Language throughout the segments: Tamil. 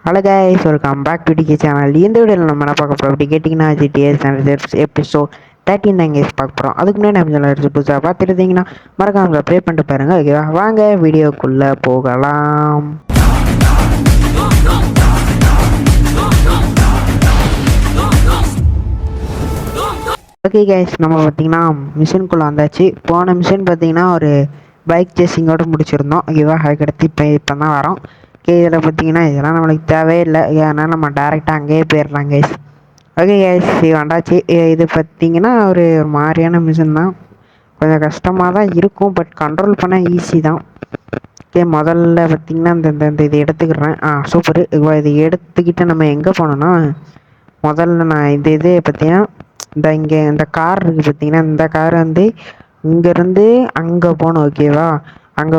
Hello guys, welcome back to DK channel. இந்த வீடியோவில் நம்ம என்ன பார்க்க போகிறோம் அப்படி கேட்டிங்கன்னா, ஜிடிஎஸ் எபிசோட் 13 தான் கைஸ் பார்க்க போகிறோம். அதுக்கு முன்னாடி நம்ம சேனல் எடுத்து புதுசாக பார்த்துருந்தீங்கன்னா மறக்காம ப்ளே பண்ணிட்டு பாருங்க. ஓகேவா, வாங்க வீடியோக்குள்ளே போகலாம். ஓகே கைஸ், நம்ம பார்த்தீங்கன்னா மிஷின்குள்ளே வந்தாச்சு. போன மிஷின் பார்த்தீங்கன்னா ஒரு பைக் சேசிங்கோடு முடிச்சிருந்தோம். ஓகேவா, அதுக்கடுத்து இப்போ தான் வரோம். ஓகே, இதில் பார்த்தீங்கன்னா இதெல்லாம் நம்மளுக்கு தேவையில்லை, ஏன்னா நம்ம டேரெக்டாக அங்கேயே போயிடலாம் கைஸ். ஓகே கைஸ், இது வந்தாச்சு. இது பார்த்தீங்கன்னா ஒரு மாதிரியான மிஷின் தான், கொஞ்சம் கஷ்டமாக தான் இருக்கும், பட் கண்ட்ரோல் பண்ண ஈஸி தான். ஓகே, முதல்ல பார்த்தீங்கன்னா இந்த இதை எடுத்துக்கிறேன். சூப்பர். இது எடுத்துக்கிட்டு நம்ம எங்கே போனோம்னா, முதல்ல நான் இது பார்த்தீங்கன்னா இங்கே இந்த கார் இருக்குது பார்த்தீங்கன்னா, இந்த கார் வந்து இங்கேருந்து அங்கே போகணும். ஓகேவா, அங்கே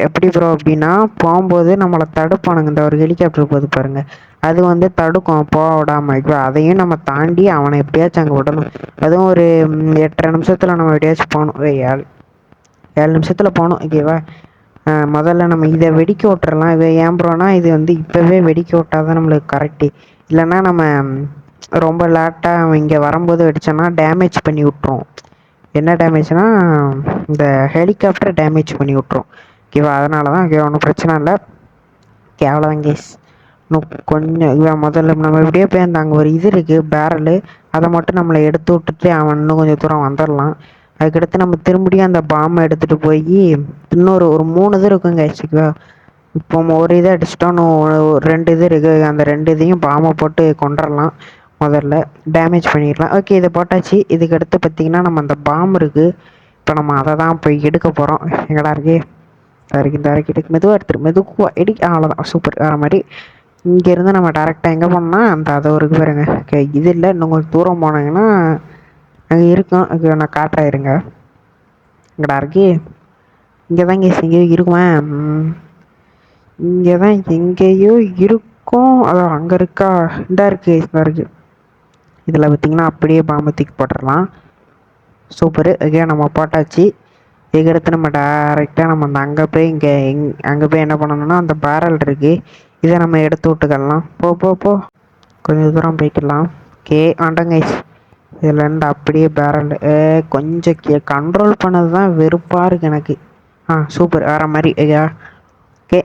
எப்படி ப்ரோ அப்படின்னா, போகும்போது நம்மளை தடுப்பானுங்க. இந்த ஒரு ஹெலிகாப்டர் போகுது பாருங்கள், அது வந்து தடுக்கும் போக விடாமல். ஓகேவா, அதையும் நம்ம தாண்டி அவனை எப்படியாச்சும் அங்கே விடணும். அதுவும் ஒரு 8.5 நிமிஷத்தில் நம்ம எப்படியாச்சும் போகணும். 7 நிமிஷத்தில் போகணும். ஓகேவா, முதல்ல நம்ம இதை வெடிக்க விட்டுறலாம். இதை ஏன் ப்ரோனா, இது வந்து இப்போவே வெடிக்க விட்டால் தான் நம்மளுக்கு கரெக்டு. இல்லைன்னா நம்ம ரொம்ப லேட்டாக அவன் இங்கே வரும்போது வெடிச்சோன்னா டேமேஜ் பண்ணி விட்ருவோம். என்ன டேமேஜ்னால் இந்த ஹெலிகாப்டர் டேமேஜ் பண்ணி விட்ரும். ஓகேவா, அதனால தான். ஓகே, ஒன்றும் பிரச்சனை இல்லை. கேவலம் கேஸ். இன்னும் கொஞ்சம் முதல்ல நம்ம இப்படியே போய் அங்கே ஒரு இது இருக்குது பேரலு, அதை மட்டும் நம்மளை எடுத்து விட்டுட்டு அவன் இன்னும் கொஞ்சம் தூரம் வந்துடலாம். அதுக்கடுத்து நம்ம திரும்பியும் அந்த பாம்பை எடுத்துகிட்டு போய் இன்னொரு 3 இது இருக்குங்க ஆக்சுவலா. இப்போ ஒரு இதை அடிச்சிட்டோம், 2 இது இருக்குது. அந்த 2 இதையும் பாம்பை போட்டு கொண்டுடலாம். முதல்ல டேமேஜ் பண்ணிடலாம். ஓகே, இதை போட்டாச்சு. இதுக்கு அடுத்து பார்த்திங்கன்னா நம்ம அந்த பாம்பு இருக்குது, இப்போ நம்ம அதை தான் போய் எடுக்க போகிறோம். எங்கடா இருக்கு? இந்த அரைக்கு எடுக்க மெதுவாக அவ்வளோதான். சூப்பர். வேறு மாதிரி இங்கேருந்து நம்ம டேரெக்டாக எங்கே போனோம்னா அந்த அதை ஒரு பாருங்க. ஓகே, இது இல்லை, இன்னும் கொஞ்சம் தூரம் போனாங்கன்னா அங்கே இருக்கும். ஓகே, நான் காட்டுறாயிருங்க. எங்கடா இருக்கு? இங்கே தான் எங்கேயோ இருக்குவேன். இங்கே தான் எங்கேயோ இருக்கும். அதான் அங்கே இருக்கா? இந்த இருக்குது. இதில் பார்த்திங்கன்னா அப்படியே பாம்பை தூக்கி போட்டுடலாம். சூப்பரு. ஓகே, நம்ம போட்டாச்சு. இதுக்கடுத்து நம்ம டேரெக்டாக நம்ம அந்த அங்கே போய் என்ன பண்ணணும்னா அந்த பேரல் இருக்குது, இதை நம்ம எடுத்து விட்டுக்கலாம். போ கொஞ்சம் தூரம் போய்க்கலாம். ஓகே, ஆண்டங்க. இதுலேருந்து அப்படியே பேரல் கொஞ்சம் கண்ட்ரோல் பண்ணது தான் வெறுப்பாக இருக்குது எனக்கு. சூப்பர். வேறு மாதிரி. ஐயா, ஓகே,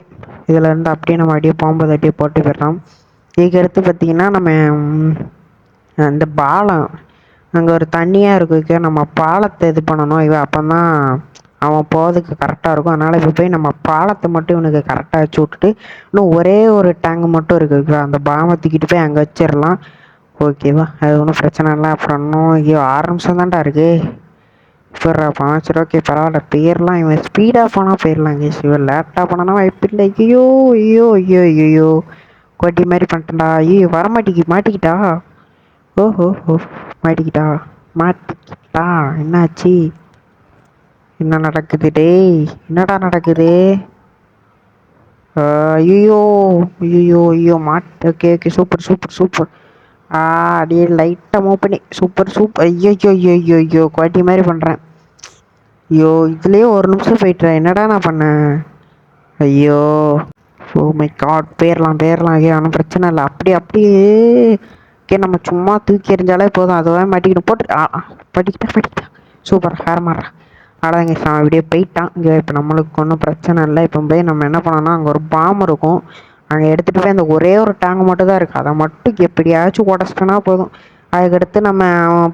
இதிலேருந்து அப்படியே நம்ம அப்படியே பாம்பை தட்டியே போட்டு போயிடலாம். இதுக்கடுத்து பார்த்திங்கன்னா நம்ம இந்த பாலம் அங்கே ஒரு தண்ணியாக இருக்கும். ஓகே, நம்ம பாலத்தை இது பண்ணணும். அப்போ தான் அவன் போகிறதுக்கு கரெக்டாக இருக்கும். அதனால் இப்போ போய் நம்ம பாலத்தை மட்டும் இவனுக்கு கரெக்டாக வச்சு விட்டுட்டு இன்னும் ஒரே ஒரு டேங்கு மட்டும் இருக்குது. ஓகேவா, அந்த பாம்பை தூக்கிட்டு போய் அங்கே வச்சிடலாம். ஓகேவா, அது ஒன்றும் பிரச்சனை இல்லை. அப்புறம் இன்னும் 6 நிமிஷம் தான்டா இருக்குது. இப்போ சரி, ஓகே, பரவாயில்ல, போயிடலாம். இவன் ஸ்பீடாக போனால் போயிடலாங்க. இவன் லேட்டாக போனானா வாய்ப்பு இல்லை. ஐயோ ஐயோ ஐயோ ஐயோ, கொட்டி மாதிரி பண்ணிட்டேன்டா. ஐயோ, மாட்டிக்கிட்டா. ஓஹோ மாட்டிக்கிட்டா. என்னாச்சு? என்ன நடக்குது டேய்? என்னடா நடக்குது? ஐயோ ஐயோ ஐயோ ஓகே சூப்பர். அப்படியே லைட்டாக மூவ் பண்ணி சூப்பர். ஐயோ ஐயோ ஐயோ ஐயோ, குவாட்டி மாதிரி பண்ணுறேன். ஐயோ, இதுலேயே 1 நிமிஷம் போயிட்டுறேன். என்னடா நான் பண்ணேன்? ஐயோ, ஓ மை காட். போயிடலாம். ஒன்றும் பிரச்சனை இல்லை. அப்படியே ஓகே, நம்ம சும்மா தூக்கி எறிஞ்சாலே போதும், அதுவே மாட்டிக்கிட்டு படிக்கிட்டா. சூப்பர். வேற மாறா. அவ்வளோதாங்க, அவன் அப்படியே போயிட்டான். இங்கே இப்போ நம்மளுக்கு ஒன்றும் பிரச்சனை இல்லை. இப்போ போய் நம்ம என்ன பண்ணோம்னா அங்கே ஒரு பாம்பு இருக்கும், அங்கே எடுத்துகிட்டு போய் அந்த ஒரே ஒரு டேங்க் மட்டும் தான் இருக்குது, அதை மட்டும் எப்படியாச்சும் உடச்சிட்டோன்னா போதும். அதுக்கடுத்து நம்ம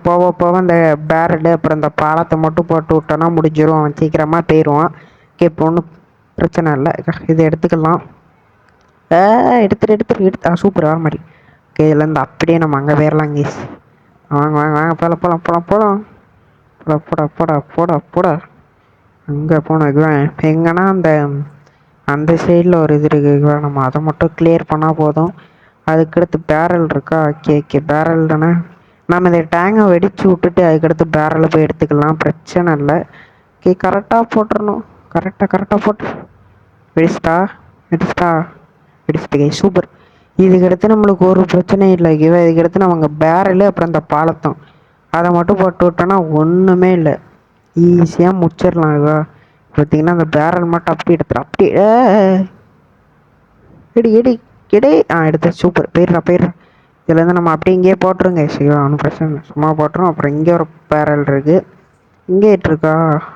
போக அந்த பேரலு அப்புறம் இந்த பாலத்தை மட்டும் போட்டு விட்டோன்னா முடிஞ்சிடும். அவன் சீக்கிரமாக போயிடுவான். ஓகே, இப்போ ஒன்றும் பிரச்சனை இல்லை. இதை எடுத்துக்கலாம். எடுத்து சூப்பர். வர மாதிரி. ஓகே, இதுலேருந்து அப்படியே நம்ம அங்கே போயிடலாம் கேஸ். வாங்க போகலாம். போடா. அங்கே போனோம். இதுவேன் எங்கன்னா அந்த சைடில் ஒரு இது இருக்குது. நம்ம அதை மட்டும் கிளியர் பண்ணால் போதும். அதுக்கடுத்து பேரல் இருக்கா? ஓகே, பேரல் தானே. நம்ம இந்த டேங்கை வெடித்து விட்டுட்டு அதுக்கடுத்து பேரலை போய் எடுத்துக்கலாம். பிரச்சனை இல்லை. ஓகே, கரெக்டாக போட்டுடணும். கரெக்டாக போட்டு வெடிச்சிட்டா. சூப்பர். இதுக்கடுத்து நம்மளுக்கு ஒரு பிரச்சனையும் இல்லை. இதுக்கடுத்து நம்ம அங்கே பேரலு அப்புறம் இந்த பாலத்தம் அதை மட்டும் போட்டு விட்டோன்னா ஒன்றுமே இல்லை, ஈஸியாக முடிச்சிடலாம். பார்த்தீங்கன்னா அந்த பேரல் மட்டும் அப்படி எடுத்துடும். எடி கிடை எடுத்து சூப்பர் போயிடுறா. இதுலேருந்து நம்ம அப்படியே இங்கேயே போட்டுருங்க. சரி ஒன்றும் பிரச்சனை இல்லை, சும்மா போட்டுரும். அப்புறம் இங்கே ஒரு பேரல் இருக்குது. இங்கே இருக்கா?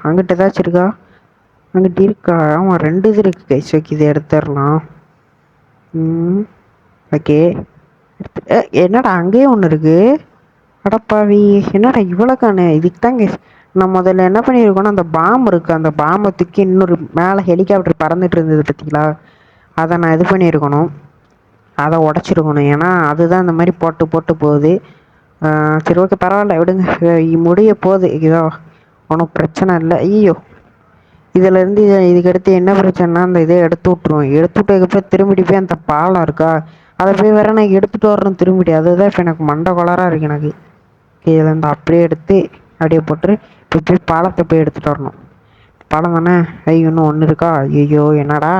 அங்கிட்ட ஏதாச்சும் இருக்கா? அங்கிட்ட இருக்கா? ஆமாம் 2 இது இருக்குது கைஸ். ஓகே இதை எடுத்துடலாம். ஓகே என்னடா அங்கேயே ஒன்று இருக்குது. அடப்பாவி, என்னடா இவ்வளோக்கானு? இதுக்கு தாங்க நான் முதல்ல என்ன பண்ணியிருக்கோன்னா, அந்த பாம் இருக்குது, அந்த பாம்பை தூக்கி இன்னொரு மேலே ஹெலிகாப்டர் பறந்துட்டு இருந்தது பார்த்தீங்களா, அதை நான் இது பண்ணியிருக்கணும், அதை உடச்சிருக்கணும். ஏன்னா அதுதான் இந்த மாதிரி போட்டு போட்டு போகுது. சரி ஓகே பரவாயில்ல விடுங்க, முடிய போகுது. இதோ ஒன்றும் பிரச்சனை இல்லை. ஐயோ இதிலேருந்து இதுக்கடுத்து என்ன பிரச்சனைனா, அந்த இதை எடுத்து விட்ருவோம். எடுத்து விட்டதுக்கப்புறம் திரும்பிட்டு போய் அந்த பாலம் இருக்கா, அதை போய் வேற நான் எடுத்துகிட்டு வரணும் திரும்பிட்டு. அதுதான் இப்போ எனக்கு மண்டை கொளராக இருக்குது எனக்கு. இதுலேருந்து அப்படியே எடுத்து அப்படியே போட்டு இப்போ போய் பாலத்தை போய் எடுத்துகிட்டு வரணும். பாலம் தானே? இன்னும் ஒன்று இருக்கா? ஐயோ என்னடா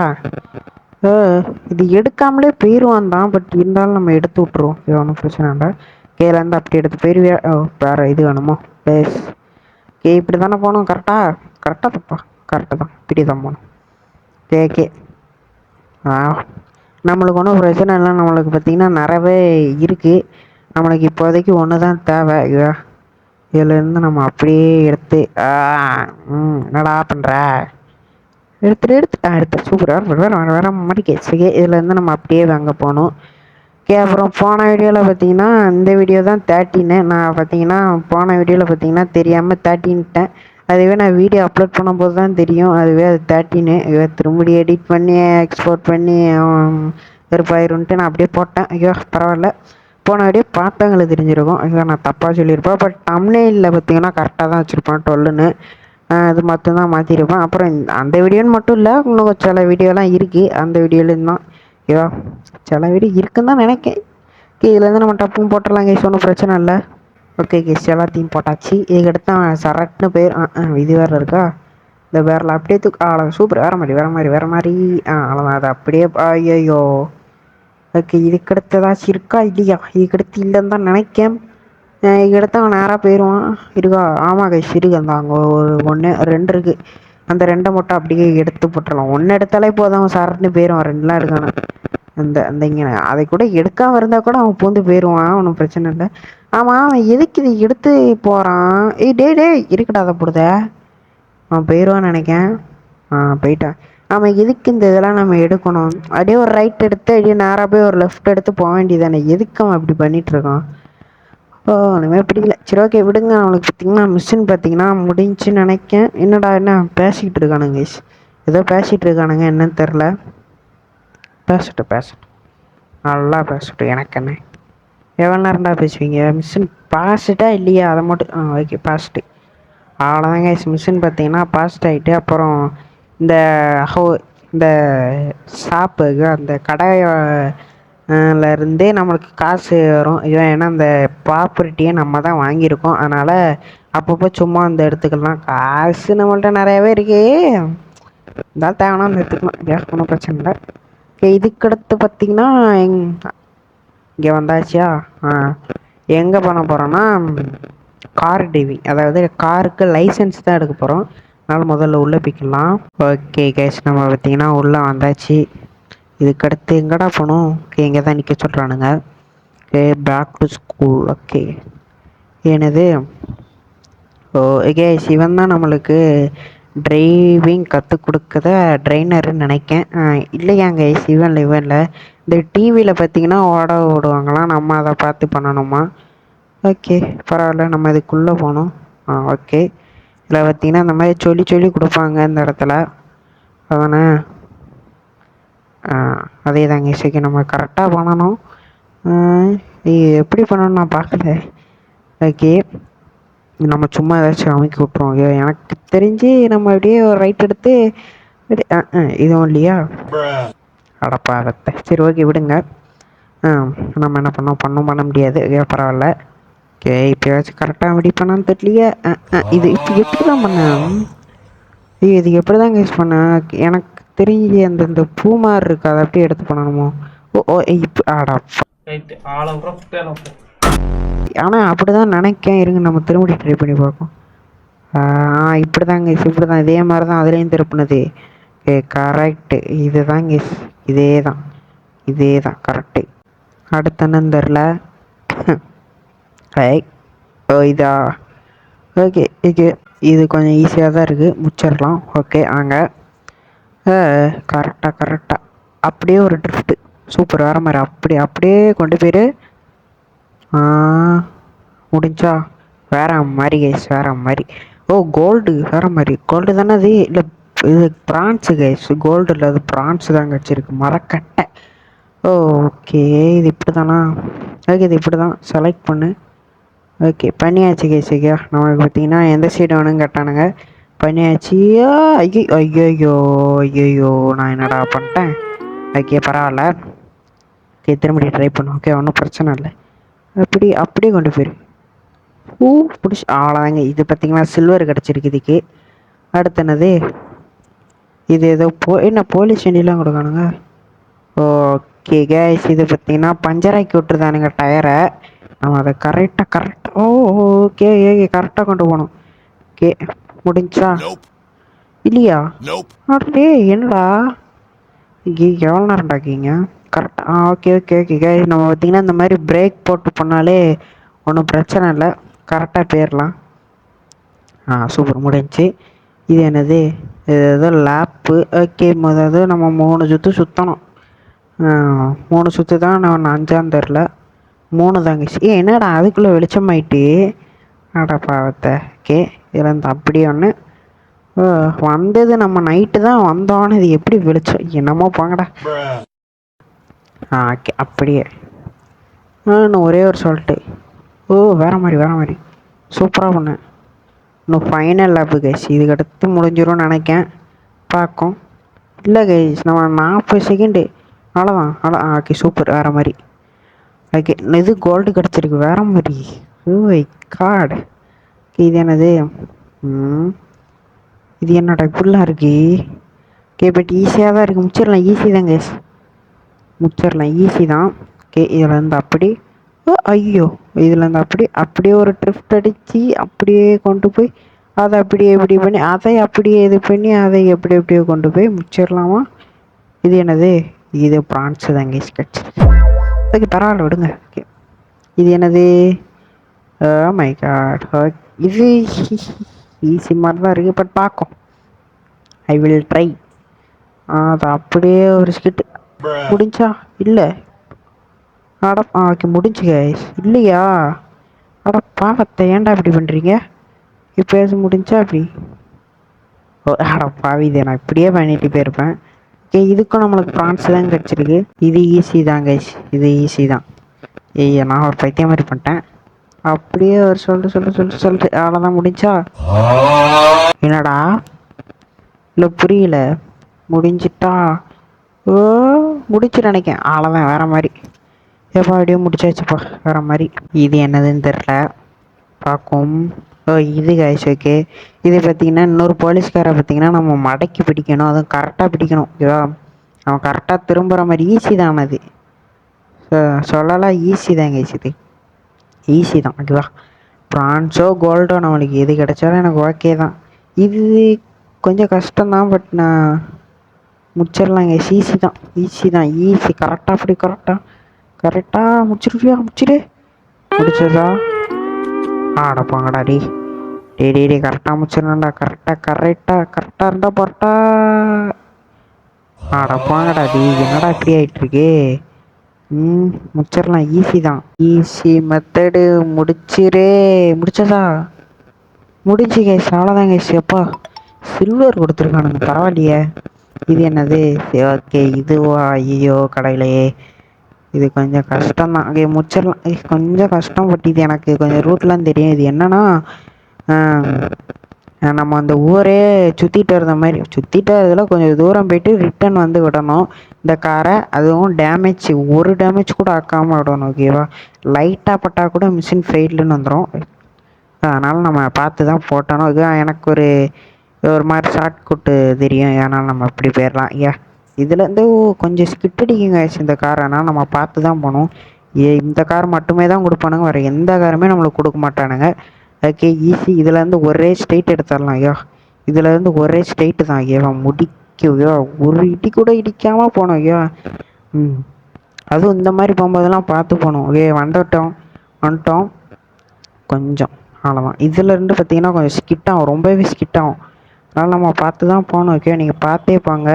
இது எடுக்காமலே போயிடுவான் தான். பட் இருந்தாலும் நம்ம எடுத்து விட்ருவோம், இது ஒன்றும் பிரச்சனை இல்லை. கீழேருந்து அப்படி எடுத்து போயிடுவியா? வேறு இது வேணுமோ? பேஸ் இப்படி தானே போகணும்? கரெக்டாக தப்பா? கரெக்டு தான், இப்படி தான் போகணும். கேக்கே நம்மளுக்கு ஒன்றும் பிரச்சனை இல்லை. நம்மளுக்கு பார்த்திங்கன்னா நிறையவே இருக்குது. நம்மளுக்கு இப்போதைக்கு ஒன்று தான் தேவை. இதிலேருந்து நம்ம அப்படியே எடுத்து என்னடா பண்ணுற? எடுத்து சூப்பராக வேறு மாதிரி கேட்சுக்கே. இதுலேருந்து நம்ம அப்படியே அங்கே போகணும். அப்புறம் போன வீடியோவில் பார்த்தீங்கன்னா, இந்த வீடியோ தான் 13. நான் பார்த்தீங்கன்னா போன வீடியோவில் பார்த்தீங்கன்னா தெரியாமல் 13ட்டேன். அதுவே நான் வீடியோ அப்லோட் பண்ணும்போது தான் தெரியும் அதுவே அது 13. திரும்பி எடிட் பண்ணி எக்ஸ்போர்ட் பண்ணி வெறுப்பாயிருன்ட்டு நான் அப்படியே போட்டேன். பரவாயில்ல, போன வீடியோ பார்த்தவங்களுக்கு தெரிஞ்சிருக்கும். நான் தப்பாக சொல்லியிருப்பேன். பட் தம்ப்நெயிலில் பார்த்தீங்கன்னா கரெக்டாக தான் வச்சுருப்பேன் 12ன்னு. அது மட்டும்தான் மாற்றிருப்பேன். அப்புறம் அந்த வீடியோன்னு மட்டும் இல்லை, இன்னும் சில வீடியோலாம் இருக்குது. அந்த வீடியோலேருந்து தான் சில வீடியோ இருக்குன்னு தான் நினைக்கேன். இதுலேருந்து நம்ம டப்பும் போட்டுடலாம் கைஸ், ஒன்றும் பிரச்சனை இல்லை. ஓகே கைஸ் எல்லாத்தையும் போட்டாச்சு. இதுக்கடுத்து அவன் சரட்னு பேர் இது வேறு இருக்கா, இந்த வேரில் அப்படியே சூப்பர். வேறு மாதிரி அவ்வளோதான். அது அப்படியே ஐயோ. ஓகே இதுக்கடுத்து ஏதாச்சும் இருக்கா இல்லையா? இதுக்கடுத்து இல்லைன்னு தான் நினைக்கேன். இதுக்கடுத்து அவன் நேராக போயிடுவான். இருக்கா? ஆமாம் கைஸ் இருக்கு. அந்த அங்கே ஒரு 1 2 இருக்குது. அந்த 2 மட்டும் அப்படியே எடுத்து போட்டுடலாம். 1 எடுத்தாலே போதும், அவன் சரட்னு போயிடுவான். 2லாம் எடுக்கானு அந்த அந்த இங்கே அதை கூட எடுக்காமல் இருந்தால் கூட அவன் பூந்து போயிடுவான், ஒன்றும் பிரச்சனை இல்லை. ஆமாம் அவன் எதுக்கு இதை எடுத்து போகிறான்? டே இருக்கடா அதை போடுத. அவன் போயிடுவான்னு நினைக்கேன். போயிட்டான். ஆமாம் எதுக்கு இந்த இதெல்லாம் நம்ம எடுக்கணும்? அப்படியே ஒரு ரைட் எடுத்து அப்படியே நேராக போய் ஒரு லெஃப்ட் எடுத்து போக வேண்டியதானே. எதுக்கு அவன் அப்படி பண்ணிகிட்ருக்கான்? ஒன்றுமே பிடிக்கல. சரி ஓகே விடுங்க. அவனுக்கு பார்த்தீங்கன்னா மிஷின் பார்த்தீங்கன்னா முடிஞ்சுன்னு நினைக்கேன். என்னடா என்ன பேசிக்கிட்டு இருக்கானுங்க கைஸ், ஏதோ பேசிகிட்டு இருக்கானுங்க என்னன்னு தெரில. பேசட்டும் நல்லா பேசட்டும், எனக்கு என்ன. எவ்வளோ நேரம்டா பேசுவீங்க? மிஷின் பாஸ்ட்டா இல்லையா அதை மட்டும் ஓகே பாஸ்ட்டு. அவ்வளோதாங்க மிஷின் பார்த்தீங்கன்னா பாஸ்ட் ஆகிட்டு. அப்புறம் இந்த இந்த ஷாப்பு அந்த கடையிலேருந்தே நம்மளுக்கு காசு வரும். ஏன்னா அந்த ப்ராப்பர்ட்டியை நம்ம தான் வாங்கியிருக்கோம். அதனால் அப்பப்போ சும்மா அந்த எடுத்துக்கலாம். காசு நம்மள்ட்ட நிறையாவே இருக்கு, இருந்தாலும் தேவைன்னா அந்த எடுத்துக்கலாம். ஒன்றும் பிரச்சனை இல்லை. இதுக்கடுத்து பார்த்தீங்கன்னா இங்கே வந்தாச்சியா. எங்கே பண்ண போகிறோன்னா கார் டிரைவிங், அதாவது காருக்கு லைசன்ஸ் தான் எடுக்க போகிறோம். அதனால் முதல்ல உள்ளே போய்க்கலாம். ஓகே கேஷ் நம்ம பார்த்தீங்கன்னா உள்ளே வந்தாச்சு. இதுக்கடுத்து எங்கடா போகணும்? ஓகே இங்கே தான் நிற்க சொல்கிறானுங்க. Okay back to school. Okay என்னது? கேஷ் இவன் தான் நம்மளுக்கு டிரைவிங் கற்றுக் கொடுக்குற ட்ரைனருன்னு நினைக்கேன். இல்லையாங்க இவன் இல்லை. இந்த டிவியில் பார்த்தீங்கன்னா ஓடுவாங்களாம், நம்ம அதை பார்த்து பண்ணணுமா? ஓகே பரவாயில்ல, நம்ம இதுக்குள்ளே போகணும். ஓகே இதில் பார்த்தீங்கன்னா இந்த மாதிரி சொல்லி கொடுப்பாங்க இந்த இடத்துல, அதானே? அதே தாங்க சரி, நம்ம கரெக்டாக பண்ணணும். எப்படி பண்ணணும்னு நான் பார்க்கல. ஓகே நம்ம சும்மா ஏதாச்சும் அமைக்க விட்ருவோம். எனக்கு தெரிஞ்சு நம்ம அப்படியே ஒரு ரைட் எடுத்து இதுவும் இல்லையா? அடப்பாவத்தை. சரி ஓகே விடுங்க. நம்ம என்ன பண்ண முடியாது. பரவாயில்ல. ஓகே இப்போயாச்சும் கரெக்டாக எப்படி பண்ணான்னு தெரியலையே. இது இப்போ எப்படி தான் பண்ணேன்? இது எப்படி தான் யூஸ் பண்ணேன்? எனக்கு தெரிஞ்சு இந்த பூ மாதிரி இருக்கு, அதை அப்படியே எடுத்து பண்ணணுமோ? இப்போ ஆனால் அப்படி தான் நினைக்கேன். இருங்க நம்ம திரும்பி ட்ரை பண்ணி பார்ப்போம். இப்படி தாங்க இப்படி தான், இதே மாதிரி தான் அதுலேயும் திருப்பினது. கரெக்டு, இது தாங்க இதே தான். இதே தான் கரெக்டு. அடுத்த என்னன்னு தெரில. ஐ ஓ இதா. ஓகே ஓகே, இது கொஞ்சம் ஈஸியாக தான் இருக்குது, முடிச்சிடலாம். ஓகே வாங்க. கரெக்டாக கரெக்டாக அப்படியே ஒரு ட்ரிஃப்ட்டு. சூப்பர், வேறு மாதிரி. அப்படியே அப்படியே கொண்டு போயிரு. முடிஞ்சா வேற மாதிரி கைஸ், வேற மாதிரி. ஓ கோல்டு, வேற மாதிரி கோல்டு தானே அது? இல்லை இது ப்ரான்ஸு கைஸ், கோல்டு இல்லை அது ப்ரான்ஸு தான் கிடச்சிருக்கு, மரக்கட்டை. ஓகே இது இப்படி தானா? ஓகே இது இப்படி தான் செலக்ட் பண்ணு. ஓகே பண்ணியாச்சு கைஸ். ஓகே நம்மளுக்கு பார்த்தீங்கன்னா எந்த சைடு வேணும்னு கேட்டானுங்க, பண்ணியாச்சு. ஐயோ ஐயோ ஐயோ, நான் என்னடா பண்ணிட்டேன்? ஓகே பரவாயில்ல. ஓகே திரும்பி ட்ரை பண்ணு. ஓகே ஒன்றும் பிரச்சனை இல்லை. அப்படி அப்படியே கொண்டு போயிரு. பிடிச்சி அவ்வளோதாங்க. இது பார்த்தீங்கன்னா சில்வர் கிடச்சிருக்கு இதுக்கு. அடுத்து என்னது? இது ஏதோ என்ன போலீஸ் வண்டிலாம் கொடுக்கானுங்க. ஓகே கேஸ், இது பார்த்தீங்கன்னா பஞ்சராக்கி விட்டுருதானுங்க டயரை. நம்ம அதை கரெக்டாக ஓ ஓகே ஓகே கரெக்டாக கொண்டு போகணும். ஓகே முடிஞ்சா இல்லையா? அப்படியே என்னடா எவ்வளோ நேரம் டாக்கிங்க? கரெக்டாக ஓகே ஓகே ஓகே கேஸ், நம்ம பார்த்தீங்கன்னா இந்த மாதிரி பிரேக் போட்டு பண்ணாலே ஒன்றும் பிரச்சனை இல்லை, கரெக்டாக போயிடலாம். சூப்பர் முடிஞ்சு. இது என்னது? இது ஏதோ லேப்பு. ஓகே அதாவது நம்ம 3 சுற்று சுற்றணும். 3 சுற்று தான், நான் 5ஆம் தெரில 3 தாங்க. என்னடா அதுக்குள்ளே வெளிச்சமாயிட்டு? ஆடா பாவத்தை. ஓகே இதில் இருந்து அப்படியே ஒன்று வந்தது. நம்ம நைட்டு தான் வந்தோன்னு இது எப்படி வெளிச்சம்? என்னமோ போங்கடா. ஓகே அப்படியே இன்னும் ஒரே ஒரு சொல்லிட்டு. வேறு மாதிரி வேறு மாதிரி சூப்பராக பண்ணேன். இன்னும் ஃபைனல் லேப்பு கைஸ், இதுக்கு அடுத்து முடிஞ்சிடும்னு நினைக்கேன். பார்க்கும் இல்லை கைஸ், நம்ம 40 செகண்டு அவ்வளோதான். ஓகே சூப்பர், வேறு மாதிரி. ஓகே இது கோல்டு கிடச்சிருக்கு, வேறு மாதிரி. ஓ கார்டு. இது என்னது? இது என்னடா இப்படிலாம் இருக்கு? ஓகே பட் ஈஸியாக தான் இருக்குது, முடிச்சிடலாம். ஈஸி தான் கைஸ், முடிச்சிடலாம், ஈஸி தான். ஓகே இதில் இருந்து அப்படி ஐயோ இதில் இருந்து அப்படியே ஒரு ட்ரிஃப்ட் அடித்து அப்படியே கொண்டு போய் அதை அப்படியே இப்படி பண்ணி அதை அப்படியே இது பண்ணி அதை எப்படியோ கொண்டு போய் முடிச்சிடலாமா? இது என்னது? இது ப்ரான்ஸு தான் கைஸ் கிடச்சிருக்கு. ஓகே பரவாயில்ல விடுங்க. ஓகே இது என்னது? மை காட், இது ஈஸி மாதிரி தான் இருக்குது, பட் பார்க்கும். I will try. அது அப்படியே ஒரு ஸ்கிட்டு முடிஞ்சா? இல்லை ஓகே முடிஞ்சு கைஸ். இல்லையா? பாவத்தை ஏன்டா இப்படி பண்ணுறீங்க? இப்போ முடிஞ்சா அப்படி பாவி, இதை நான் இப்படியே பண்ணிட்டு போயிருப்பேன். ஓகே இதுக்கும் நம்மளுக்கு ப்ரான்ஸ் தான் கிடச்சிருக்கு. இது ஈஸி தான் கைஸ், இது ஈஸி தான். நான் ஒரு பைத்தியம் மாதிரி பண்ணிட்டேன். அப்படியே ஒரு சொல்லிட்டு அவ்வளோதான். முடிஞ்சா? என்னடா இல்லை புரியல. முடிஞ்சிட்டா? முடிச்சு நினைக்கேன். அவ்வளோதான், வேறு மாதிரி. எப்போ அப்படியே முடிச்சாச்சுப்பா, வேறு மாதிரி. இது என்னதுன்னு தெரில, பார்க்கும். இது கைஸ் ஓகே. இது பார்த்திங்கன்னா இன்னொரு போலீஸ்காரை பார்த்திங்கன்னா நம்ம மடக்கி பிடிக்கணும், அதுவும் கரெக்டாக பிடிக்கணும். ஓகேவா? அவன் கரெக்டாக திரும்புகிற மாதிரி. ஈஸி தான் அது, சொல்லலாம் ஈஸி தான் கைஸ், இது ஈஸி தான். ஓகேவா? ப்ரான்ஸோ கோல்டோ நம்மளுக்கு எது கிடைச்சாலும் எனக்கு ஓகே தான். இது கொஞ்சம் கஷ்டம்தான், பட் நான் முடிச்சிடலாம் கைஸ். ஈஸி தான் ஈஸி. கரெக்டாக அப்படி கரெக்டாக முடிச்சிருவியா? முடிச்சதா? ஆடப்பாங்கடா டே கரெக்டாக முடிச்சிடணும்டா. கரெக்டாக இருந்தால் போட்டா. ஆடப்பாங்கடா டே, என்னடா இப்படி ஆகிட்டுருக்கு? முடிச்சிடலாம், ஈஸி தான். ஈஸி மெத்தடு முடிச்சதா? முடிஞ்சு கைஸ், அவ்வளோதான் கைஸ். எப்பா சில்வர் கொடுத்துருக்கானுங்க, பரவாயில்லையே. இது என்னது? ஓகே இதுவா? ஐயோ கடையிலையே, இது கொஞ்சம் கஷ்டம்தான். ஓகே முடிச்சிடலாம். கொஞ்சம் கஷ்டம், பட் இது எனக்கு கொஞ்சம் ரூட்லாம் தெரியும். இது என்னன்னா நம்ம அந்த ஊரே சுற்றிட்டு வர்ற மாதிரி, சுற்றிட்டு அதில் கொஞ்சம் தூரம் போயிட்டு ரிட்டன் வந்து விடணும் இந்த காரை. அதுவும் ஒரு டேமேஜ் கூட ஆக்காமல் விடணும். ஓகேவா? லைட்டாக பட்டால் கூட மிஷின் ஃபெயில்டுன்னு வந்துடும். அதனால் நம்ம பார்த்து தான் போட்டணும். இது எனக்கு ஒரு மாதிரி ஷார்ட் கட்டு தெரியும், ஏன்னால் நம்ம இப்படி போயிடலாம். இதுலேருந்து கொஞ்சம் ஸ்கிட் அடிக்குங்க இந்த கார். ஆனால் நம்ம பார்த்து தான் போகணும். இந்த கார் மட்டுமே தான் கொடுப்பானுங்க, வேறு எந்த காருமே நம்மளுக்கு கொடுக்க மாட்டானுங்க. Okay easy. இதுலேருந்து ஒரே ஸ்ட்ரைட் எடுத்துடலாம். இதுலேருந்து ஒரே ஸ்ட்ரைட்டு தான். முடிக்கவையோ ஒரு இடி கூட இடிக்காமல் போனோம். அதுவும் இந்த மாதிரி போகும்போதெல்லாம் பார்த்து போகணும். ஓகே, வந்துட்டோம் கொஞ்சம். அவ்வளோதான். இதுலேருந்து பார்த்தீங்கன்னா கொஞ்சம் ஸ்கிட் ஆகும், ரொம்பவே ஸ்கிட் ஆகும். அதனால் நம்ம பார்த்து தான் போகணும். ஓகே, நீங்கள் பார்த்தே போங்க.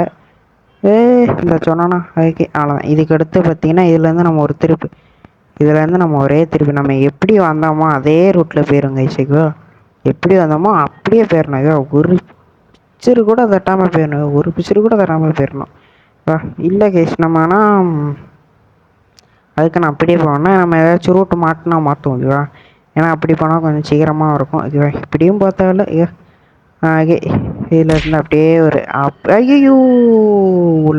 இந்த சொன்னானா ஓகே, அவ்வளோதான். இதுக்கு அடுத்து பார்த்தீங்கன்னா இதுலேருந்து நம்ம ஒரு திருப்பு, இதுலேருந்து நம்ம ஒரே திருப்பி நம்ம எப்படி வந்தோமோ அதே ரூட்டில் போயிருங்க. இசைக்கோ எப்படி வந்தோமோ அப்படியே போயிடணும். ஐயோ, ஒரு பிக்சரு கூட தட்டாமல் போயிடணும், ஒரு பிக்சரு கூட தட்டாமல் போயிடணும். இல்லை கேஸ் நம்ம ஆனால் அதுக்கு நான் அப்படியே போனேன். நம்ம ஏதாச்சும் ரூட்டு மாட்டினா மாற்றுவோம். ஓகேவா, ஏன்னா அப்படி போனால் கொஞ்சம் சீக்கிரமாக இருக்கும். ஓகேவா, இப்படியும் பார்த்தால ஓகே, இதில் இருந்து அப்படியே ஒரு ஐயோ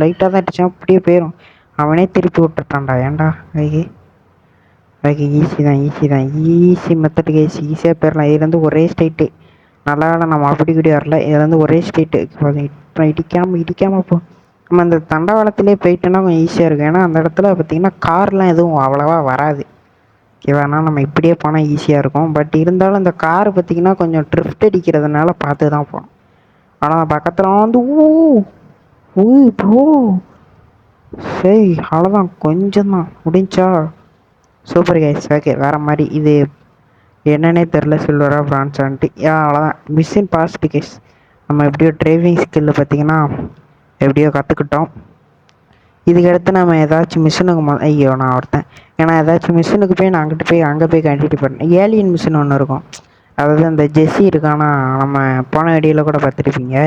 லைட்டாக தான் அடித்தான், அப்படியே போயிடும். அவனே திருப்பி விட்டுட்டான்டா, ஏன்டா. Okay okay, easy method guys, ஈஸியாக போயிடலாம். இதுலேருந்து ஒரே ஸ்ட்ரைட்டு. நல்லா நம்ம அப்படி கூடி வரல, இதுலேருந்து ஒரே ஸ்ட்ரைட்டு. இடிக்காமல் போ. நம்ம அந்த தண்டவாளத்திலே போயிட்டோன்னா கொஞ்சம் ஈஸியாக இருக்கும். ஏன்னா அந்த இடத்துல பார்த்திங்கன்னா கார்லாம் எதுவும் அவ்வளோவா வராது. ஓகேவா, நம்ம இப்படியே போனால் ஈஸியாக இருக்கும். பட் இருந்தாலும் இந்த கார் பார்த்திங்கன்னா கொஞ்சம் ட்ரிஃப்ட் அடிக்கிறதுனால பார்த்து தான் போகணும். ஆனால் பக்கத்தில் வந்து ப்ரோ சரி, அவ்வளோதான், கொஞ்சம் தான் முடிஞ்சா. Super guys. ஓகே, வேறு மாதிரி இது என்னன்னே தெரில, சில்வரா பிரான்ஸான்ட்டு. அவ்வளோதான், மிஷின் பாஸ்ட் கேஸ். நம்ம எப்படியோ டிரைவிங் ஸ்கில்லு பார்த்திங்கன்னா எப்படியோ கற்றுக்கிட்டோம். இதுக்கடுத்து நம்ம ஏதாச்சும் மிஷினுக்கு ஐயோ நான் ஒருத்தன், ஏன்னா ஏதாச்சும் மிஷினுக்கு போய் நான் அங்கே போய் கண்டினியூ பண்ணேன். ஏலியன் மிஷின் ஒன்று இருக்கும், அதாவது அந்த ஜெஸ்ஸி இருக்கானா, நம்ம போன வீடியோவில் கூட பார்த்துருப்பீங்க.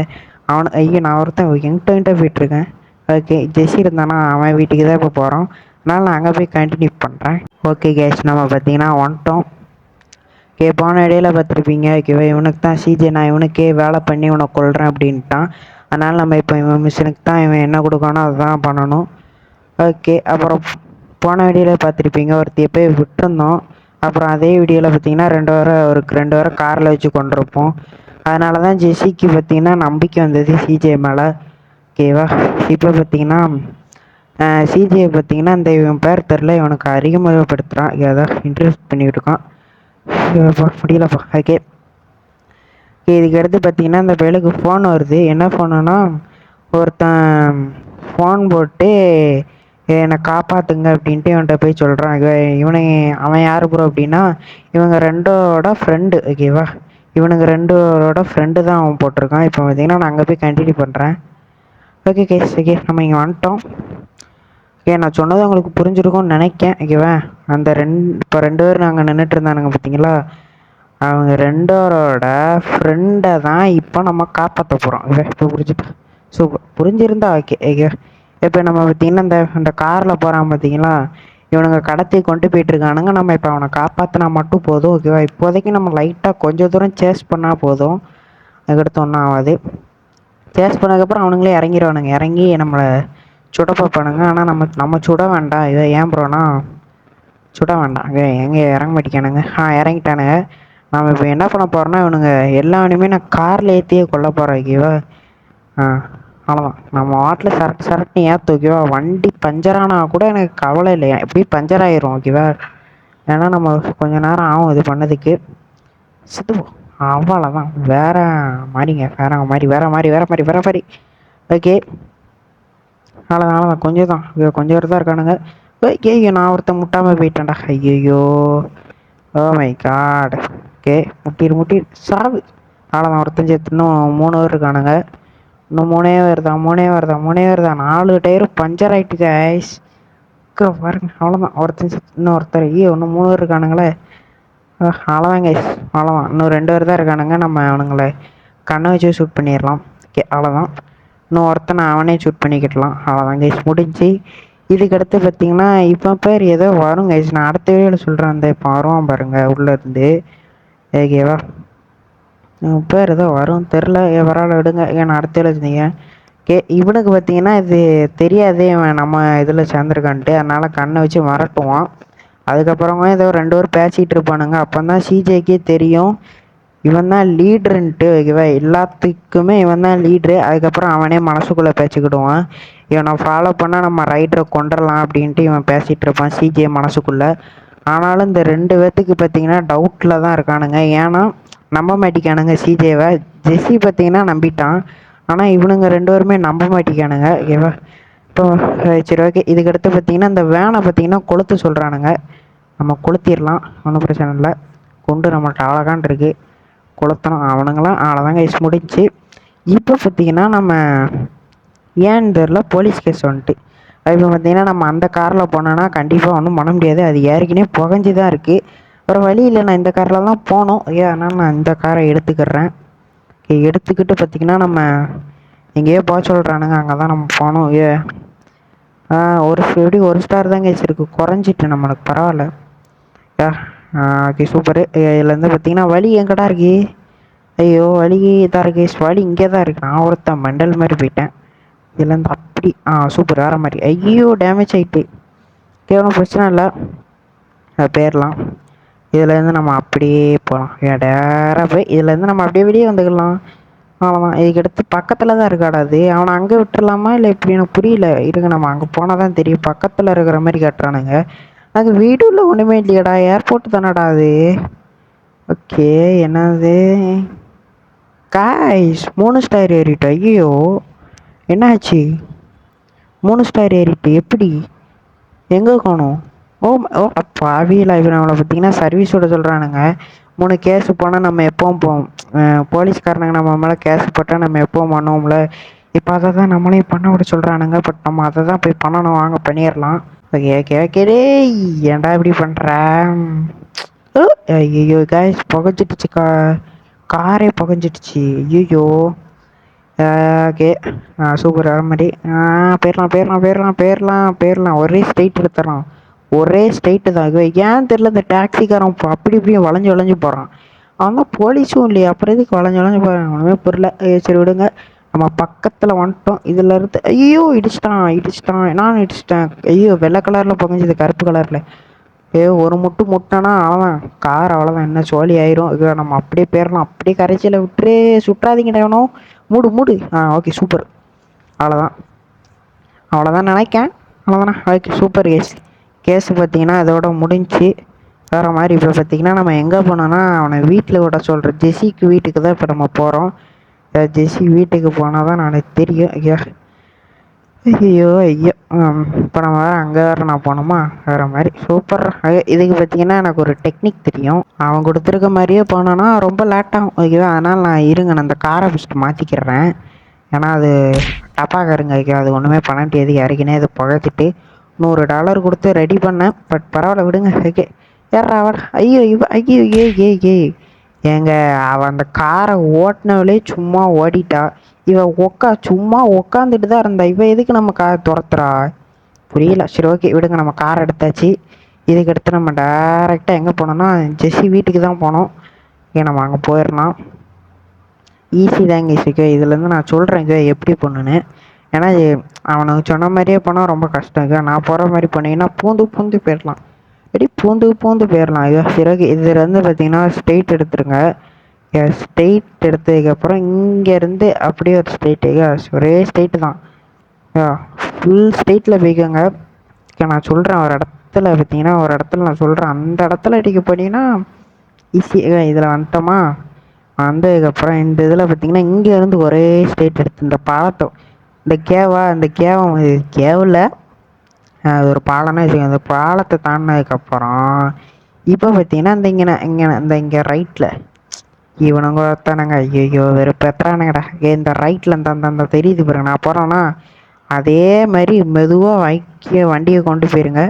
ஐயோ நான் ஒருத்தன் எங்கிட்ட போயிட்டுருக்கேன். ஓகே, ஜெஸ்ஸி இருந்தானா அவன் வீட்டுக்கு தான் இப்போ போகிறோம். அதனால் நான் அங்கே போய் கண்டினியூ பண்ணுறேன். ஓகே கேஸ், நம்ம பார்த்தீங்கன்னா வந்துட்டோம். ஓகே, போன இடையில பார்த்துருப்பீங்க. ஓகேவா, இவனுக்கு தான் சிஜே நான் இவனுக்கே வேலை பண்ணி இவனை கொள்கிறேன் அப்படின்ட்டான். அதனால் நம்ம இப்போ இவன் மிஷினுக்கு தான் இவன் என்ன கொடுக்கணும் அதுதான் பண்ணணும். ஓகே, அப்புறம் போன வீடியோவில் பார்த்துருப்பீங்க, ஒருத்தைய போய் விட்டுருந்தோம். அப்புறம் அதே வீடியோவில் பார்த்தீங்கன்னா 2 வாரம் காரில் வச்சு கொண்டிருப்போம். அதனால தான் ஜெஸ்ஸிக்கு பார்த்தீங்கன்னா நம்பிக்கை வந்தது சிஜே மேலே. ஓகேவா, இப்போ பார்த்தீங்கன்னா சிஜே பார்த்தீங்கன்னா இந்த இவன் பேர் தெரில, இவனுக்கு அறிமுகப்படுத்துகிறான், ஏதாவது இன்ட்ரெஸ்ட் பண்ணிக்கிட்டு இருக்கான். முடியலப்பா. ஓகே, இதுக்கு அடுத்து பார்த்தீங்கன்னா இந்த பையலுக்கு ஃபோன் வருது. என்ன ஃபோனுன்னா, ஒருத்தன் ஃபோன் போட்டு என்னை காப்பாற்றுங்க அப்படின்ட்டு இவன்கிட்ட போய் சொல்கிறான். அவன் யார் ப்ரோ அப்படின்னா, இவங்க ரெண்டோட ஃப்ரெண்டு. ஓகேவா, இவனுங்க ரெண்டோட ஃப்ரெண்டு தான் அவன் போட்டிருக்கான். இப்போ பார்த்தீங்கன்னா நான் அங்கே போய் கண்டினியூ பண்ணுறேன். ஓகே கேஸ், ஓகே நம்ம இங்கே வந்துட்டோம். ஓகே, நான் சொன்னது உங்களுக்கு புரிஞ்சிருக்கும்னு நினைக்கேன். ஓகேவா, அந்த இப்போ 2 பேர் நாங்கள் நின்றுட்டு இருந்தானுங்க பார்த்தீங்களா, அவங்க 2 பேரோட ஃப்ரெண்டை தான் இப்போ நம்ம காப்பாற்ற போகிறோம். இப்போ புரிஞ்சுட்டா, சூப்பர், புரிஞ்சிருந்தா ஓகே. ஓகே, இப்போ நம்ம பார்த்தீங்கன்னா இந்த காரில் போகிறான் பார்த்தீங்களா, இவனுங்க கடத்தி கொண்டு போயிட்டுருக்கானுங்க. நம்ம இப்போ அவனை காப்பாற்றினா மட்டும் போதும். ஓகேவா, இப்போதைக்கு நம்ம லைட்டாக கொஞ்சம் தூரம் சேஸ் பண்ணால் போதும், அதுக்கடுத்து ஒன்றும் ஆகாது. சேஸ் பண்ணதுக்கப்புறம் அவனுங்களே இறங்கிடுவானுங்க, இறங்கி நம்மளை சுட பார்ப்பானுங்க. ஆனால் நம்ம சுட வேண்டாம். இதை ஏன் ப்ரோனா சுட வேண்டாம். எங்கே இறங்க மாட்டேங்கானுங்க. இறங்கிட்டானுங்க. நம்ம இப்போ என்ன பண்ண போகிறோன்னா, இவனுங்க எல்லாருமே நான் காரில் ஏற்றியே கொல்ல போகிறேன். ஓகேவா, அவ்வளோதான். நம்ம வாட்டில் சரட்டு ஏற்று. ஓகேவா, வண்டி பஞ்சரானா கூட எனக்கு கவலை இல்லையா, எப்படி பஞ்சர் ஆயிரும். ஓகேவா, ஏன்னா நம்ம கொஞ்சம் நேரம் ஆகும் இது பண்ணதுக்கு. சுத்துவோம், அவ்வளோதான். வேறு மாதிரி. ஓகே, அவ்வளோதான் கொஞ்சம் தான் இருக்கானுங்க. ஓகே, நான் ஒருத்தன் முட்டாமல் போயிட்டேன்டா. ஐயோ, ஓ மை காட். ஓகே, முட்டி சாவு. அவ்வளோதான், ஒருத்தன் சேர்த்து இன்னும் 3 பேர் இருக்கானுங்க. இன்னும் 3 வருதா. 4 டயரும் பஞ்சர் ஆகிட்டு கைஸ். பாருங்க, அவ்வளோதான். இன்னொருத்தர் இன்னும் 3 பேர் இருக்கானுங்களே. அவ்வளோதான் கைஸ், அவ்வளோதான். இன்னும் 2 பேர் தான் இருக்கானுங்க. நம்ம அவனுங்களை கண்ணை வச்சு ஷூட் பண்ணிடலாம். ஓகே, அவ்வளோதான். இன்னும் ஒருத்தனை அவனே ஷூட் பண்ணிக்கிடலாம். அவ்வளோதான் கைஸ், முடிஞ்சு. இதுக்கடுத்து பார்த்தீங்கன்னா இப்போ பேர் ஏதோ வரும் கைஸ், நான் அடுத்த வீடியோவில் சொல்கிறேன். அந்த இப்போ வருவான் பாருங்கள் உள்ளேருந்து. ஓகேவா, பேர் ஏதோ வரும் தெரில, வரால விடுங்க. நான் அடுத்த வீடியோ இருந்தீங்க. இவனுக்கு பார்த்தீங்கன்னா இது தெரியாதே இவன் நம்ம இதில் சேர்ந்துருக்கான்ட்டு, அதனால் கண்ணை வச்சு மிரட்டுவான். அதுக்கப்புறமா ஏதோ 2 பேர் பேசிகிட்டு இருப்பானுங்க. அப்போ தான் சிஜேக்கே தெரியும் இவன் தான் லீட்ருன்ட்டு. ஓகேவா, எல்லாத்துக்குமே இவன் தான் லீட்ரு. அதுக்கப்புறம் அவனே மனசுக்குள்ளே பேசிக்கிடுவான், இவனை ஃபாலோ பண்ணால் நம்ம ரைடரை கொண்டுடலாம் அப்படின்ட்டு இவன் பேசிகிட்டு இருப்பான் சிஜே மனசுக்குள்ளே. ஆனாலும் இந்த 2 பேர்த்துக்கு பார்த்தீங்கன்னா டவுட்டில் தான் இருக்கானுங்க. ஏன்னா நம்ப மாட்டிக்கானுங்க சிஜேவை. ஜெஸ்ஸி பார்த்தீங்கன்னா நம்பிட்டான், ஆனால் இவனுங்க 2 பேருமே நம்ப மாட்டிக்கானுங்க. ஓகேவா, இப்போ சரி ஓகே. இதுக்கடுத்து பார்த்தீங்கன்னா இந்த வேனை பார்த்தீங்கன்னா கொளுத்து சொல்கிறானுங்க. நம்ம கொளுத்திடலாம், ஒன்றும் பிரச்சனை இல்லை. கொண்டு நம்மள்ட்ட அழகான் இருக்கு, கொளுத்தணும். அவனுங்களாம் அவ்வளோதாங்க கைஸ், முடிச்சு. இப்போ பார்த்தீங்கன்னா நம்ம ஏன்னு தெரில போலீஸ் கேஸ் வந்துட்டு. இப்போ பார்த்தீங்கன்னா நம்ம அந்த காரில் போனோன்னா கண்டிப்பாக ஒன்றும் பண்ண முடியாது, அது ஏற்கனவே புகஞ்சு தான் இருக்குது. ஒரு வழி இல்லை, நான் இந்த காரில் தான் போனோம். அதனால் நான் இந்த காரை எடுத்துக்கிறேன். எடுத்துக்கிட்டு பார்த்தீங்கன்னா நம்ம எங்கேயோ போக சொல்கிறானுங்க, அங்கே தான் நம்ம போனோம். ஒரு எப்படி ஒரு ஸ்டார் தாங்க வச்சுருக்கு, குறைஞ்சிட்டு நம்மளுக்கு பரவாயில்ல. Okay super. இதுலேருந்து பார்த்தீங்கன்னா வழி எங்கடா இருக்கு? ஐயோ வழி தான் இருக்கு, வழி இங்கே தான் இருக்குது. நான் ஒருத்தன் மெண்டல் மாதிரி போயிட்டேன். இதுலேருந்து அப்படி சூப்பர் வேறு மாதிரி. ஐயோ டேமேஜ் ஆகிட்டு. கேவலம் பிரச்சனை இல்லை, போயிடலாம். இதுலேருந்து நம்ம அப்படியே போகலாம், டேராக போய் இதுலேருந்து நம்ம அப்படியே வெளியே வந்துக்கலாம். அவ்வளோதான். இதுக்கடுத்து பக்கத்தில் தான் இருக்காடா அது. அவனை அங்கே விட்டுடலாமா இல்லை இப்படி எனக்கு புரியல. இருங்க, நம்ம அங்கே போனால் தான் தெரியும். பக்கத்தில் இருக்கிற மாதிரி கட்டுறானுங்க. அது வீடுல ஒன்றுமே இல்லையாடா, ஏர்போர்ட் தானடா அது. ஓகே என்னது காய்ஸ், 3 ஸ்டார் ஏறிட்டு. ஐயோ என்னாச்சு? 3 ஸ்டார் ஏறிட்டு எப்படி? எங்கே காணும்? ஓ ஓ பாவியில். இப்போ நம்மளை பார்த்தீங்கன்னா சர்வீஸோட சொல்கிறானுங்க. 3 கேஸு போனால் நம்ம எப்போவும் போவோம். போலீஸ்காரனுங்க நம்ம மேலே கேஸ் போட்டால் நம்ம எப்போவும் பண்ணுவோம்ல. இப்போ அதை தான் நம்மளையும் பண்ண விட சொல்கிறானுங்க. பட் நம்ம அதை தான் போய் பண்ணணும், வாங்க பண்ணிடலாம். Okay okay okay. ஏன்டா இப்படி பண்ணுற? ஐயோ காய்ஸ், புகஞ்சிடுச்சு. காரே புகஞ்சிடுச்சு. ஐயோ ஓகே சூப்பர். வர மாதிரி போயிடலாம் போயிடலாம் போயிடலாம் போயிடலாம் போயிடலாம். ஒரே ஸ்ட்ரைட் எடுத்துடலாம், ஒரே ஸ்ட்ரைட்டு தான். ஏன் தெரில, இந்த டாக்ஸிக்காரன் அப்படி இப்படியும் வளைஞ்சு வளைஞ்சு போகிறான். அவன் தான் போலீஸும் இல்லையா, அப்புறம் எதுக்கு வளைஞ்சு வளைஞ்சு போகிறான் ஒன்றுமே புரியல. சரி விடுங்க, நம்ம பக்கத்தில் வந்துட்டோம். இதில் இருந்து ஐயோ இடிச்சிட்டான் இடிச்சிட்டான், நான் இடிச்சிட்டேன். ஐயோ வெள்ளை கலரில் புகஞ்சிது கருப்பு கலரில். ஒரு முட்டு முட்டானா அவ்வளோதான், கார் அவ்வளோதான், என்ன சோழி ஆயிரும். இது நம்ம அப்படியே போயிடலாம். அப்படியே கரைச்சியில் விட்டுரு, சுற்றாதீங்க வேணும். மூடு மூடு. Okay super. அவ்வளோதான் அவ்வளோதான் நினைக்கேன். அவ்வளோதானே? Okay super. கேஸு பார்த்தீங்கன்னா இதோட முடிஞ்சு வேறு மாதிரி. இப்போ பார்த்தீங்கன்னா நம்ம எங்கே போனோன்னா அவனை வீட்டில் விட சொல்கிறேன். ஜெஸிக்கு வீட்டுக்கு தான் இப்போ நம்ம போகிறோம். ஜெஸி வீட்டுக்கு போனால் தான் எனக்கு தெரியும். ஐயோ ஐயோ. இப்போ நம்ம வேறு அங்கே வேறு நான் போனோமா, வேறு மாதிரி. சூப்பர். இதுக்கு பார்த்தீங்கன்னா எனக்கு ஒரு டெக்னிக் தெரியும். அவன் கொடுத்துருக்க மாதிரியே போனோன்னா ரொம்ப லேட்டாகும். ஓகேவா? அதனால் நான் இருங்க, நான் அந்த காரை ஃபஸ்ட்டு மாற்றிக்கிறேன். ஏன்னா அது டப்பாக்காருங்க. ஓகே, அது ஒன்றுமே பண்ண முடியாது. யாருக்குன்னே அதை புகச்சிட்டு $100 கொடுத்து ரெடி பண்ணேன். பட் பரவாயில்ல விடுங்க. ஓகே ஏறா அவட. ஐயோ ஐயோ ஏங்க, அவன் அந்த காரை ஓட்டினவளே சும்மா ஓடிட்டா. இவன் சும்மா உக்காந்துட்டு தான் இருந்தா. இவன் எதுக்கு நம்ம காரை துரத்துறா புரியல. சரி ஓகே விடுங்க, நம்ம காரை எடுத்தாச்சு. இதுக்கடுத்து நம்ம டேரெக்டாக எங்கே போனோம்னா ஜெஸி வீட்டுக்கு தான் போனோம். ஏன் நம்ம அங்கே போயிடலாம். ஈஸி தாங்க ஈஸிக்கோ. இதுலேருந்து நான் சொல்கிறேன் எப்படி பண்ணுன்னு. ஏன்னா அவனுக்கு சொன்ன மாதிரியே போனால் ரொம்ப கஷ்டம். நான் போகிற மாதிரி பண்ணிங்கன்னா பூந்து போயிடலாம். பூந்து போயிடலாம். சரி இதுலேருந்து பார்த்தீங்கன்னா ஸ்ட்ரெயிட் எடுத்துருங்க. ஸ்ட்ரெயிட் எடுத்ததுக்கப்புறம் இங்கேருந்து அப்படியே ஒரு ஸ்ட்ரெயிட்டு. ஒரே ஸ்ட்ரெயிட்டு தான். ஃபுல் ஸ்ட்ரெயிட்டில் போய்க்கோங்க. நான் சொல்கிறேன் ஒரு இடத்துல பார்த்தீங்கன்னா, ஒரு இடத்துல நான் சொல்கிறேன் அந்த இடத்துல அடிக்க போனீங்கன்னா ஈஸி. இதில் வந்துட்டோமா, வந்ததுக்கப்புறம் இந்த இதில் பார்த்தீங்கன்னா இங்கேருந்து ஒரே ஸ்ட்ரெயிட் எடுத்து இந்த பாலத்தை, இந்த கேவம் கேவில் அது ஒரு பாலம்னா வச்சுக்கோங்க. அந்த பாலத்தை தாண்டினதுக்கப்புறம் இப்போ பார்த்தீங்கன்னா இங்கே ரைட்டில் இவனுங்க ஒருத்தானுங்க. ஐயோ வெறும் பெத்துறானுங்கடா. இந்த ரைட்டில் அந்த தெரியுது பாருங்க, நான் போகிறேன்னா அதே மாதிரி மெதுவாக வண்டியை கொண்டு போயிருங்க.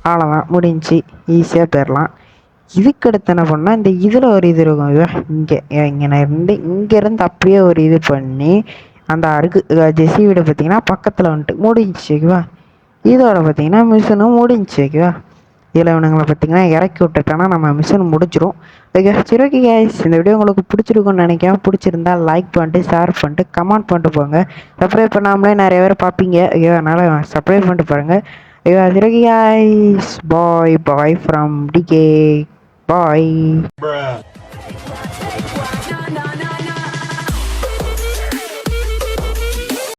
அவ்வளோதான் முடிஞ்சு, ஈஸியாக போயிடலாம். இதுக்கடுத்து என்ன பண்ணால் இந்த இதில் ஒரு இது இருக்கும். இங்கேருந்து அப்படியே ஒரு இது பண்ணி அந்த அருக்கு ஜெஸி வீடு பார்த்தீங்கன்னா பக்கத்தில் வந்துட்டு முடிஞ்சிச்சு. ஓகேவா? இதோட பார்த்தீங்கன்னா மிஷினும் முடிஞ்சிச்சு. ஓகேவா? இதில் இவனுங்களை பார்த்தீங்கன்னா இறக்கி விட்டுட்டோன்னா நம்ம மிஷின் முடிச்சிடும். ஓகே சரி ஓகே கைஸ், இந்த வீடியோ உங்களுக்கு பிடிச்சிருக்குன்னு நினைக்கிறேன். பிடிச்சிருந்தா லைக் பண்ணிட்டு ஷேர் பண்ணிட்டு கமெண்ட் பண்ணிட்டு போங்க. சப்ஸ்கிரைப் பண்ணாமலே நிறைய பேர் பார்ப்பீங்க. ஐயோ அதனால் சப்ஸ்கிரைப் பண்ணிட்டு பாருங்கள். ஐயோ சரி okay guys, bye from DK. Bye.